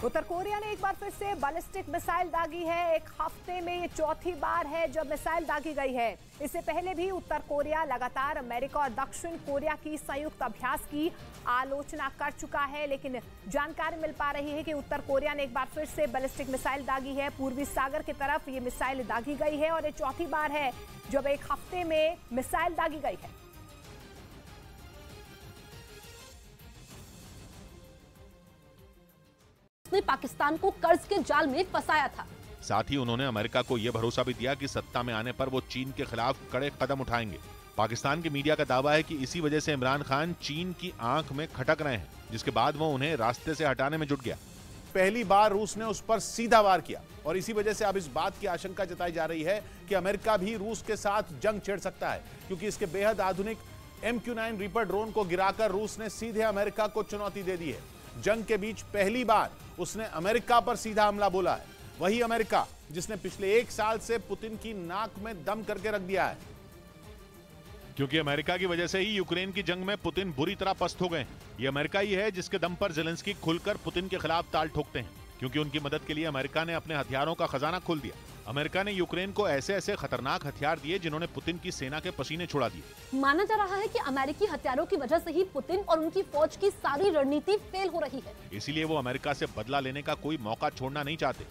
उत्तर Korea ने एक बार फिर से बैलिस्टिक मिसाइल दागी है। एक हफ्ते में ये चौथी बार है जब मिसाइल दागी गई है। इससे पहले भी उत्तर कोरिया लगातार अमेरिका और दक्षिण कोरिया की संयुक्त अभ्यास की आलोचना कर चुका है, लेकिन जानकारी मिल पा रही है कि उत्तर कोरिया ने एक बार फिर से बैलिस्टिक मिसाइल दागी है। पूर्वी सागर की तरफ ये मिसाइल दागी गई है और ये चौथी बार है जब एक हफ्ते में मिसाइल दागी गई है। ने पाकिस्तान को कर्ज के जाल में फंसाया था। साथ ही उन्होंने अमेरिका को यह भरोसा भी दिया कि सत्ता में आने पर वो चीन के खिलाफ कड़े कदम उठाएंगे। पाकिस्तान के मीडिया का दावा है कि इसी वजह से इमरान खान चीन की आंख में खटक रहे हैं, जिसके बाद वो उन्हें रास्ते से हटाने में जुट गया। पहली बार रूस ने उस पर सीधा वार किया और इसी वजह से अब इस बात की आशंका जताई जा रही है कि अमेरिका भी रूस के साथ जंग छेड़ सकता है, क्योंकि इसके बेहद आधुनिक MQ-9 रीपर ड्रोन को गिराकर रूस ने सीधे अमेरिका को चुनौती दे दी है। जंग के बीच पहली बार उसने अमेरिका पर सीधा हमला बोला है। वही अमेरिका जिसने पिछले 1 साल से पुतिन की नाक में दम करके रख दिया है। क्योंकि अमेरिका की वजह से ही यूक्रेन की जंग में पुतिन बुरी तरह पस्त हो गए। ये अमेरिका ही है जिसके दम पर ज़ेलेंस्की खुलकर पुतिन के खिलाफ ताल ठोकते हैं, क्योंकि उनकी मदद के लिए अमेरिका ने अपने हथियारों का खजाना खोल दिया। अमेरिका ने यूक्रेन को ऐसे ऐसे खतरनाक हथियार दिए जिन्होंने पुतिन की सेना के पसीने छुड़ा दिए। माना जा रहा है कि अमेरिकी हथियारों की वजह से ही पुतिन और उनकी फौज की सारी रणनीति फेल हो रही है। इसीलिए वो अमेरिका से बदला लेने का कोई मौका छोड़ना नहीं चाहते।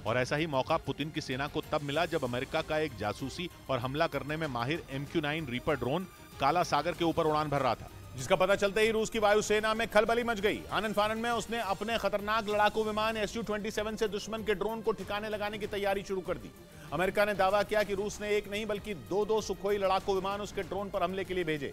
और ऐसा ही मौका पुतिन की सेना को तब मिला जब अमेरिका का एक जासूसी और हमला करने में माहिर MQ-9 रीपर ड्रोन काला सागर के ऊपर उड़ान भर रहा था, जिसका पता चलते ही रूस की वायुसेना में खलबली मच गई। आनन फानन में उसने अपने खतरनाक लड़ाकू विमान Su-27 से दुश्मन के ड्रोन को ठिकाने लगाने की तैयारी शुरू कर दी। अमेरिका ने दावा किया कि रूस ने एक नहीं बल्कि 2 सुखोई लड़ाकू विमान उसके ड्रोन पर हमले के लिए भेजे,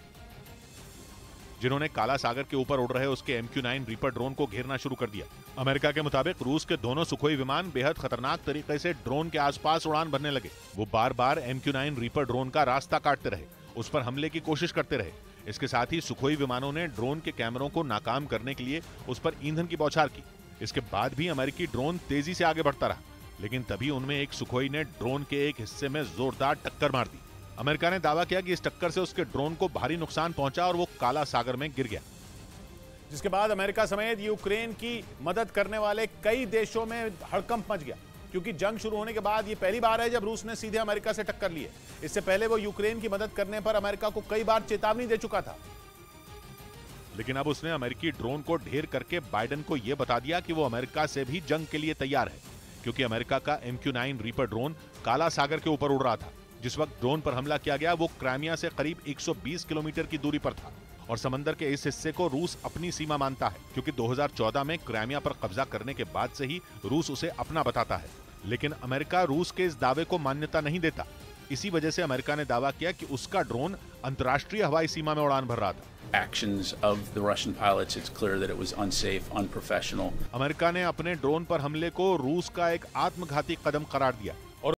जिन्होंने काला सागर के ऊपर उड़ रहे उसके MQ-9 रीपर ड्रोन को घेरना शुरू कर दिया। अमेरिका के मुताबिक रूस के दोनों सुखोई विमान बेहद खतरनाक तरीके से ड्रोन के आसपास उड़ान भरने लगे। वो बार बार MQ-9 रीपर ड्रोन का रास्ता काटते रहे, उस पर हमले की कोशिश करते रहे। इसके साथ ही सुखोई विमानों ने ड्रोन के कैमरों को नाकाम करने के लिए उस पर ईंधन की बौछार की। इसके बाद भी अमेरिकी ड्रोन तेजी से आगे बढ़ता रहा, लेकिन तभी उनमें एक सुखोई ने ड्रोन के एक हिस्से में जोरदार टक्कर मार दी। अमेरिका ने दावा किया कि इस टक्कर से उसके ड्रोन को भारी नुकसान पहुंचा और वो काला सागर में गिर गया। जिसके बाद अमेरिका समेत यूक्रेन की मदद करने वाले कई देशों में हड़कंप मच गया, क्योंकि जंग शुरू होने के बाद ये पहली बार है जब रूस ने सीधे अमेरिका से टक्कर ली है। इससे पहले वो यूक्रेन की मदद करने पर अमेरिका को कई बार चेतावनी दे चुका था, लेकिन अब उसने अमेरिकी ड्रोन को ढेर करके बाइडेन को यह बता दिया कि वो अमेरिका से भी जंग के लिए तैयार है, क्योंकि अमेरिका का MQ-9 रीपर ड्रोन काला सागर के ऊपर उड़ रहा था। जिस वक्त ड्रोन पर हमला किया गया वो क्राइमिया से करीब 120 किलोमीटर की दूरी पर था और समंदर के इस हिस्से को रूस अपनी सीमा मानता है, क्योंकि 2014 में क्राइमिया पर कब्जा करने के बाद से ही रूस उसे अपना बताता है। लेकिन अमेरिका रूस के इस दावे को मान्यता नहीं देता। इसी वजह से अमेरिका ने दावा किया कि उसका ड्रोन अंतर्राष्ट्रीय हवाई सीमा में उड़ान भर रहा था। Actions of the Russian pilots, it's clear that it was unsafe, unprofessional. America ने अपने ड्रोन पर हमले को रूस का एक आत्मघाती कदम करार दिया।